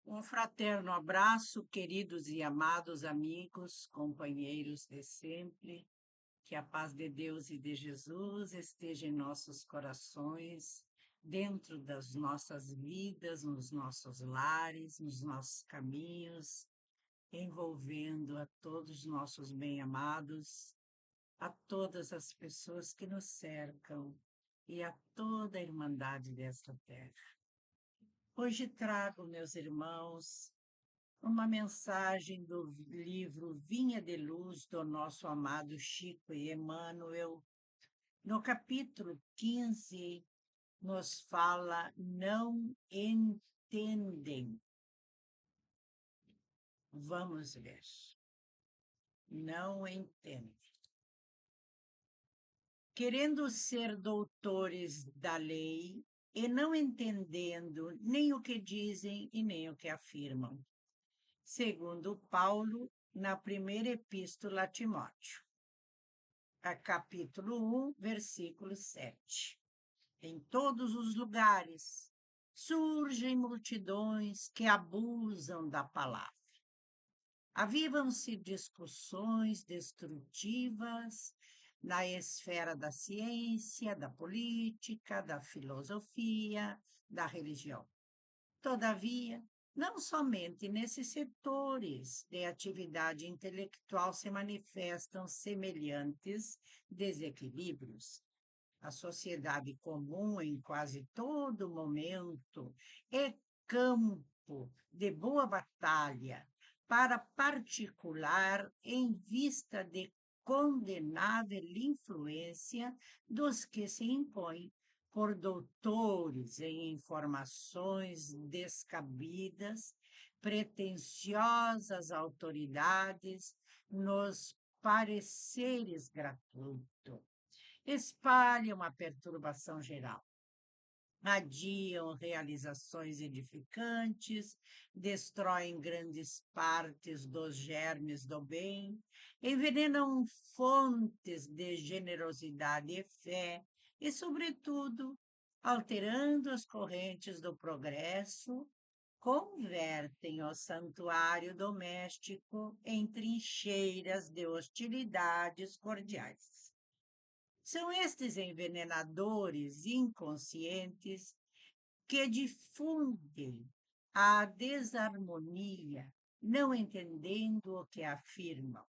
Um fraterno abraço, queridos e amados amigos, companheiros de sempre. Que a paz de Deus e de Jesus esteja em nossos corações, dentro das nossas vidas, nos nossos lares, nos nossos caminhos, envolvendo a todos os nossos bem-amados, a todas as pessoas que nos cercam e a toda a irmandade desta terra. Hoje trago, meus irmãos, uma mensagem do livro Vinha de Luz, do nosso amado Chico e Emmanuel. No capítulo 15, nos fala: não entendem. Vamos ver. Não entendem. Querendo ser doutores da lei e não entendendo nem o que dizem e nem o que afirmam. Segundo Paulo, na primeira epístola a Timóteo, capítulo 1, versículo 7. Em todos os lugares surgem multidões que abusam da palavra. Avivam-se discussões destrutivas na esfera da ciência, da política, da filosofia, da religião. Todavia, não somente nesses setores de atividade intelectual se manifestam semelhantes desequilíbrios. A sociedade comum, em quase todo momento, é campo de boa batalha para particular em vista de condenável influência dos que se impõem por doutores em informações descabidas, pretensiosas autoridades nos pareceres gratuitos. Espalham a perturbação geral, adiam realizações edificantes, destroem grandes partes dos germes do bem, envenenam fontes de generosidade e fé e, sobretudo, alterando as correntes do progresso, convertem o santuário doméstico em trincheiras de hostilidades cordiais. São estes envenenadores inconscientes que difundem a desarmonia, não entendendo o que afirmam.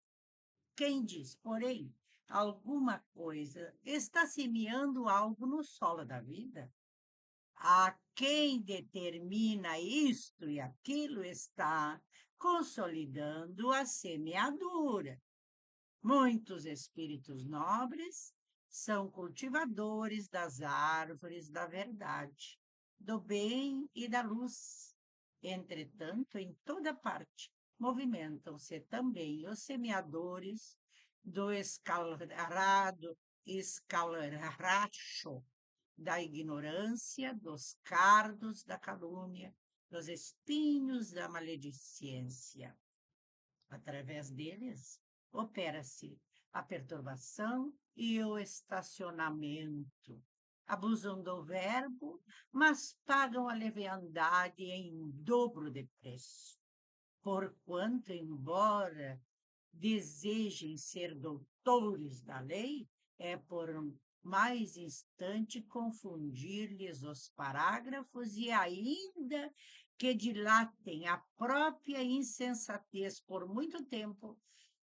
Quem diz, porém, alguma coisa está semeando algo no solo da vida. A quem determina isto e aquilo está consolidando a semeadura. Muitos espíritos nobres são cultivadores das árvores da verdade, do bem e da luz. Entretanto, em toda parte, movimentam-se também os semeadores do escalracho da ignorância, dos cardos da calúnia, dos espinhos da maledicência. Através deles, opera-se a perturbação e o estacionamento. Abusam do verbo, mas pagam a leviandade em dobro de preço. Porquanto, embora desejem ser doutores da lei, é por mais instante confundir-lhes os parágrafos e ainda que dilatem a própria insensatez por muito tempo,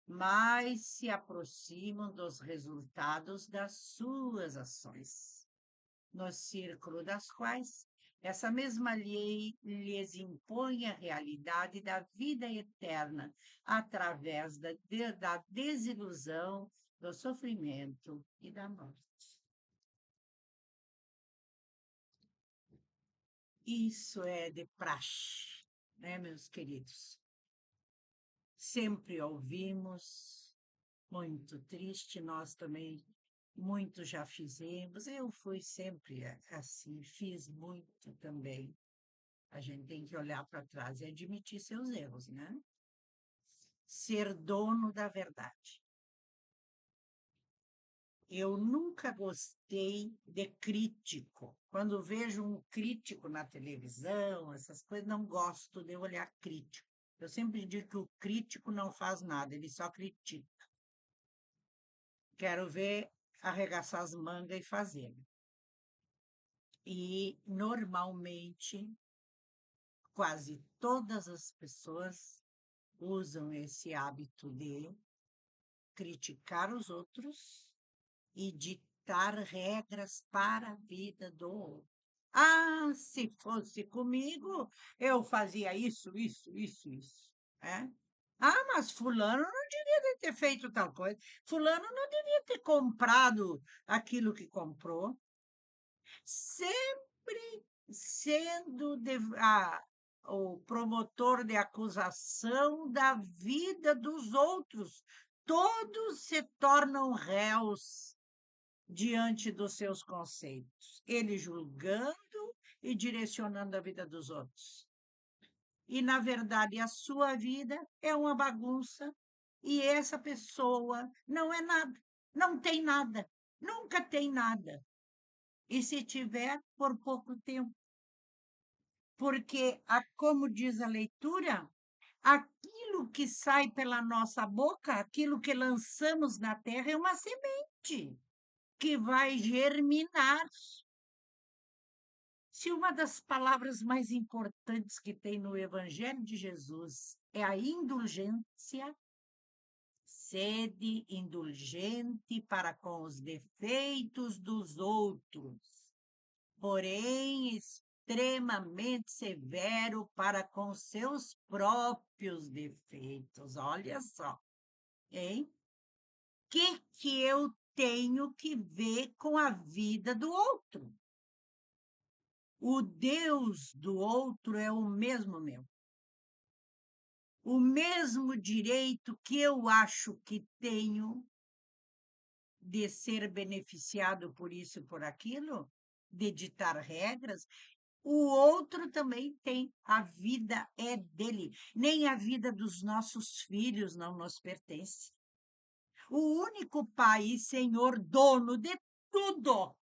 mais se aproximam dos resultados das suas ações, no círculo das quais essa mesma lei lhes impõe a realidade da vida eterna através da desilusão, do sofrimento e da morte. Isso é de praxe, né, meus queridos? Sempre ouvimos, muito triste, nós também muito já fizemos. Eu fui sempre assim, fiz muito também. A gente tem que olhar para trás e admitir seus erros, né? Ser dono da verdade. Eu nunca gostei de crítico. Quando vejo um crítico na televisão, essas coisas, não gosto de olhar crítico. Eu sempre digo que o crítico não faz nada, ele só critica. Quero ver arregaçar as mangas e fazer. E, normalmente, quase todas as pessoas usam esse hábito de criticar os outros e ditar regras para a vida do outro. Ah, se fosse comigo, eu fazia isso. É? Ah, mas fulano não devia ter feito tal coisa. Fulano não devia ter comprado aquilo que comprou. Sempre sendo o promotor de acusação da vida dos outros. Todos se tornam réus diante dos seus conceitos, ele julgando e direcionando a vida dos outros. E, na verdade, a sua vida é uma bagunça e essa pessoa não é nada, não tem nada, nunca tem nada. E se tiver, por pouco tempo. Porque, como diz a leitura, aquilo que sai pela nossa boca, aquilo que lançamos na terra, é uma semente que vai germinar. Se uma das palavras mais importantes que tem no Evangelho de Jesus é a indulgência, sede indulgente para com os defeitos dos outros, porém extremamente severo para com seus próprios defeitos. Olha só, hein? O que eu tenho que ver com a vida do outro? O Deus do outro é o mesmo meu. O mesmo direito que eu acho que tenho de ser beneficiado por isso e por aquilo, de ditar regras, o outro também tem. A vida é dele. Nem a vida dos nossos filhos não nos pertence. O único Pai e Senhor, dono de tudo,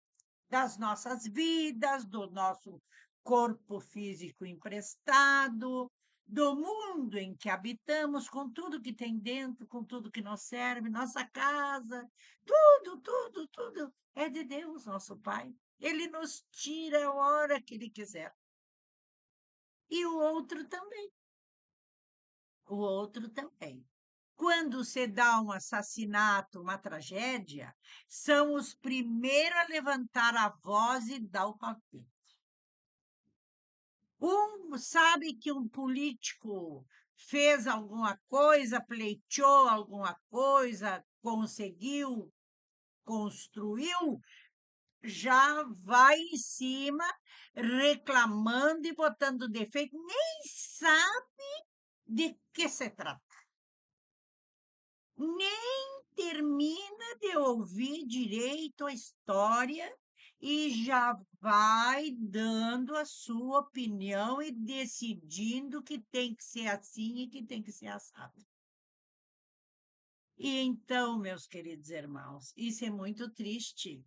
das nossas vidas, do nosso corpo físico emprestado, do mundo em que habitamos, com tudo que tem dentro, com tudo que nos serve, nossa casa, tudo é de Deus, nosso Pai. Ele nos tira a hora que Ele quiser. E o outro também. O outro também. Quando se dá um assassinato, uma tragédia, são os primeiros a levantar a voz e dar o palpite. Sabe que um político fez alguma coisa, pleiteou alguma coisa, conseguiu, construiu, já vai em cima reclamando e botando defeito, nem sabe de que se trata. Nem termina de ouvir direito a história e já vai dando a sua opinião e decidindo que tem que ser assim e que tem que ser assado. E então, meus queridos irmãos, isso é muito triste,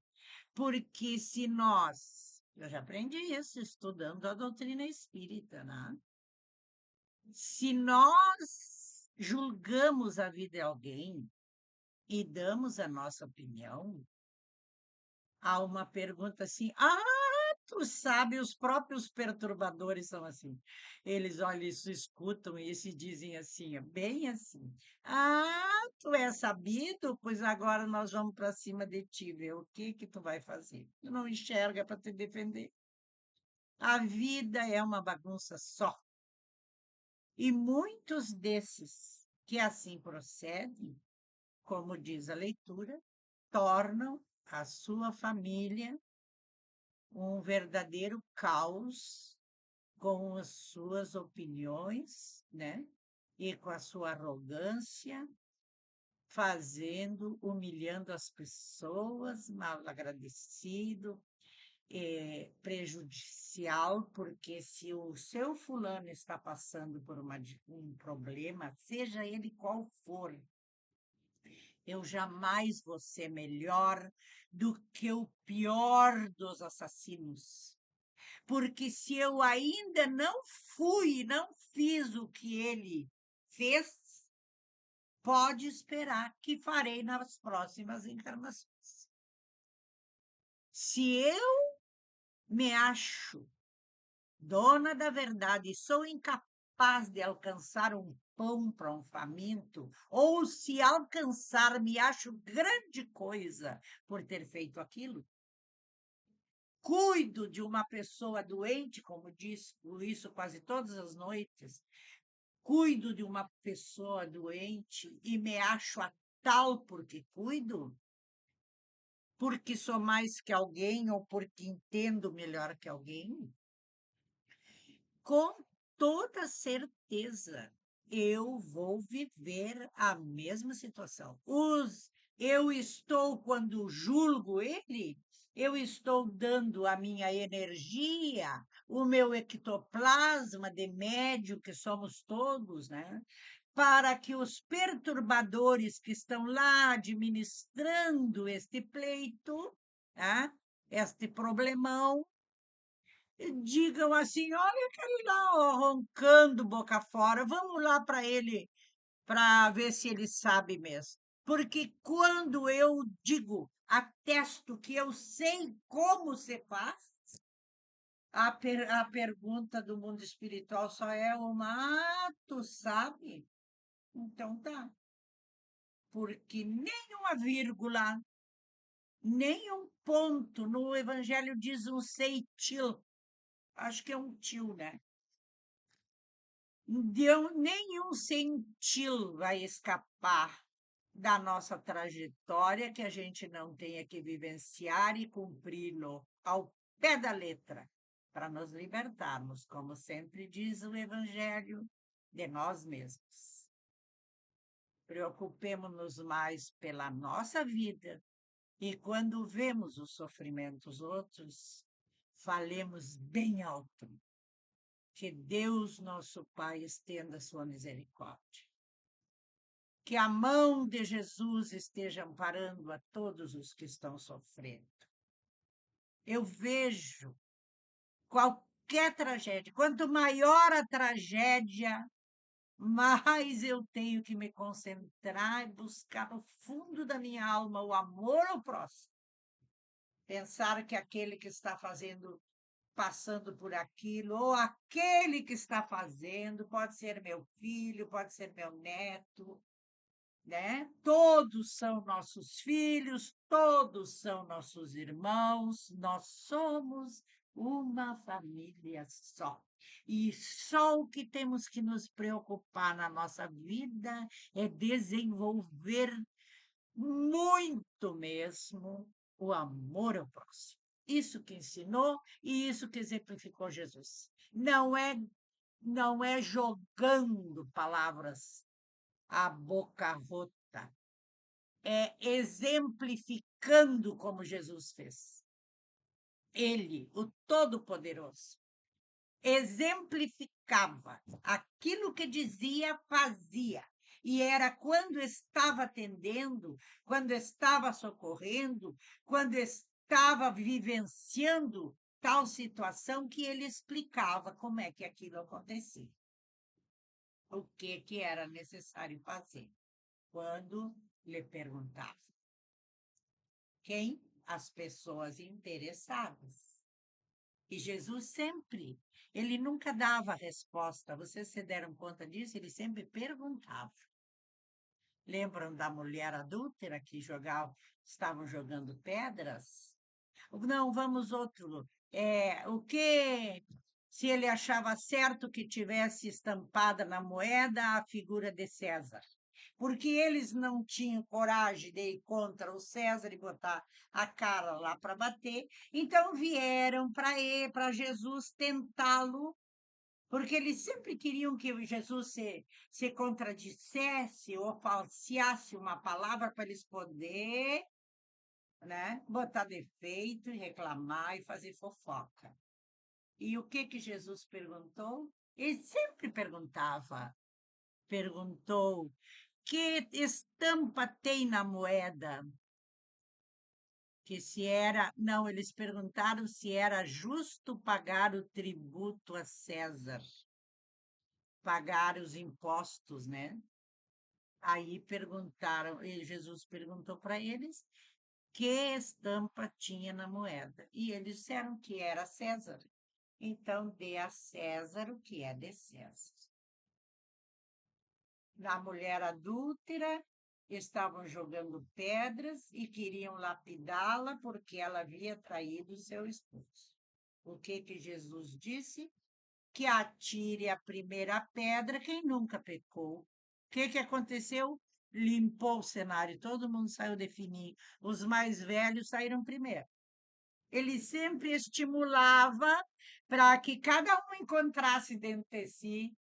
porque se eu já aprendi isso estudando a doutrina espírita, né? Se nós julgamos a vida de alguém e damos a nossa opinião, há uma pergunta assim: tu sabe, os próprios perturbadores são assim. Eles, olha, isso escutam e se dizem assim, bem assim: tu é sabido, pois agora nós vamos para cima de ti, ver o que tu vai fazer. Tu não enxerga para te defender. A vida é uma bagunça só. E muitos desses que assim procedem, como diz a leitura, tornam a sua família um verdadeiro caos com as suas opiniões, né? E com a sua arrogância, humilhando as pessoas, mal agradecido, prejudicial, porque se o seu fulano está passando por um problema, seja ele qual for, eu jamais vou ser melhor do que o pior dos assassinos. Porque se eu ainda não fui, não fiz o que ele fez, pode esperar que farei nas próximas encarnações. Se eu me acho dona da verdade e sou incapaz de alcançar um pão para um faminto, ou se alcançar, me acho grande coisa por ter feito aquilo, cuido de uma pessoa doente, como diz isso quase todas as noites, cuido de uma pessoa doente e me acho a tal porque cuido, porque sou mais que alguém ou porque entendo melhor que alguém, com toda certeza eu vou viver a mesma situação. Eu estou, quando julgo ele, eu estou dando a minha energia, o meu ectoplasma de médio, que somos todos, né? Para que os perturbadores que estão lá administrando este pleito, né? Este problemão, digam assim: olha aquele lá ó, roncando boca fora, vamos lá para ele, para ver se ele sabe mesmo. Porque quando eu digo, atesto que eu sei como se faz, a pergunta do mundo espiritual só é uma: tu sabe? Então tá. Porque nem uma vírgula, nem um ponto, no Evangelho diz um ceitil, acho que é um tio, né? Deu nenhum centil vai escapar da nossa trajetória que a gente não tenha que vivenciar e cumpri-lo ao pé da letra, para nos libertarmos, como sempre diz o Evangelho, de nós mesmos. Preocupemo-nos mais pela nossa vida e, quando vemos o sofrimento dos outros, falemos bem alto. Que Deus, nosso Pai, estenda sua misericórdia. Que a mão de Jesus esteja amparando a todos os que estão sofrendo. Eu vejo qualquer tragédia, quanto maior a tragédia, mais eu tenho que me concentrar e buscar no fundo da minha alma o amor ao próximo. Pensar que aquele que está passando por aquilo, ou aquele que está fazendo, pode ser meu filho, pode ser meu neto, né? Todos são nossos filhos, todos são nossos irmãos, nós somos uma família só. E só o que temos que nos preocupar na nossa vida é desenvolver muito mesmo o amor ao próximo. Isso que ensinou e isso que exemplificou Jesus. Não é jogando palavras à boca rota, é exemplificando como Jesus fez. Ele, o Todo-Poderoso, exemplificava aquilo que dizia, fazia. E era quando estava atendendo, quando estava socorrendo, quando estava vivenciando tal situação, que ele explicava como é que aquilo acontecia. O que era necessário fazer. Quando lhe perguntava. Quem? As pessoas interessadas. E Jesus sempre, ele nunca dava resposta. Vocês se deram conta disso? Ele sempre perguntava. Lembram da mulher adúltera que estavam jogando pedras? Não, vamos outro. O que se ele achava certo que tivesse estampada na moeda a figura de César? Porque eles não tinham coragem de ir contra o César e botar a cara lá para bater, então vieram para Jesus tentá-lo, porque eles sempre queriam que Jesus se contradissesse ou falseasse uma palavra para eles poderem, né, botar defeito e reclamar e fazer fofoca. E o que Jesus perguntou? Ele sempre perguntou Que estampa tem na moeda? Que se era, não, eles perguntaram se era justo pagar o tributo a César, pagar os impostos, né? Aí perguntaram, e Jesus perguntou para eles que estampa tinha na moeda. E eles disseram que era César. Então, dê a César o que é de César. Na mulher adúltera, estavam jogando pedras e queriam lapidá-la porque ela havia traído seu esposo. O que Jesus disse? Que atire a primeira pedra quem nunca pecou. O que aconteceu? Limpou o cenário, todo mundo saiu definir. Os mais velhos saíram primeiro. Ele sempre estimulava para que cada um encontrasse dentro de si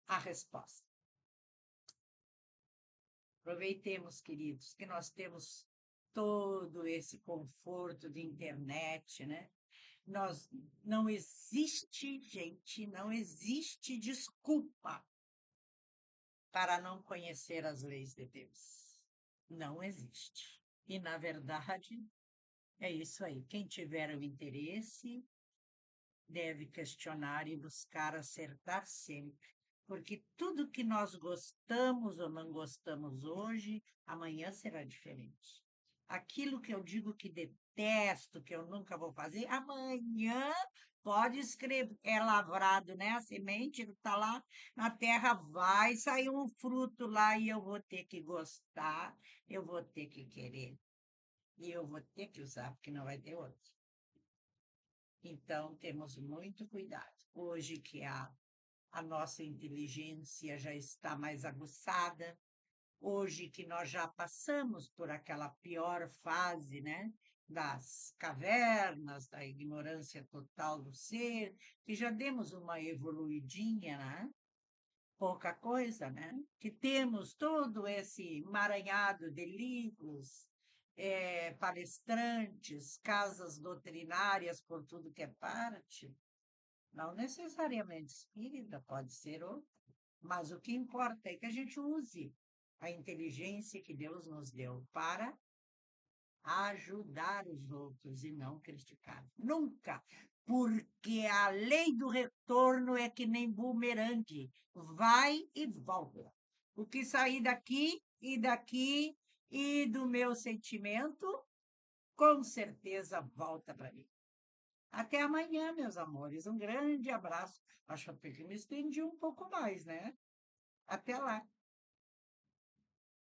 a resposta. Aproveitemos, queridos, que nós temos todo esse conforto de internet, né? Nós, não existe, gente, não existe desculpa para não conhecer as leis de Deus. Não existe. E, na verdade, é isso aí. Quem tiver o interesse deve questionar e buscar acertar sempre. Porque tudo que nós gostamos ou não gostamos hoje, amanhã será diferente. Aquilo que eu digo que detesto, que eu nunca vou fazer, amanhã pode escrever, é lavrado, né? A semente está lá na terra, vai sair um fruto lá e eu vou ter que gostar, eu vou ter que querer, e eu vou ter que usar, porque não vai ter outro. Então, temos muito cuidado. Hoje que a nossa inteligência já está mais aguçada, hoje que nós já passamos por aquela pior fase, né? Das cavernas, da ignorância total do ser, que já demos uma evoluidinha, né? Pouca coisa, né? Que temos todo esse emaranhado de livros, palestrantes, casas doutrinárias por tudo que é parte, não necessariamente espírita, pode ser outro, mas o que importa é que a gente use a inteligência que Deus nos deu para ajudar os outros e não criticar. Nunca! Porque a lei do retorno é que nem bumerangue, vai e volta. O que sair daqui e do meu sentimento, com certeza volta para mim. Até amanhã, meus amores. Um grande abraço. Acho até que me estendi um pouco mais, né? Até lá.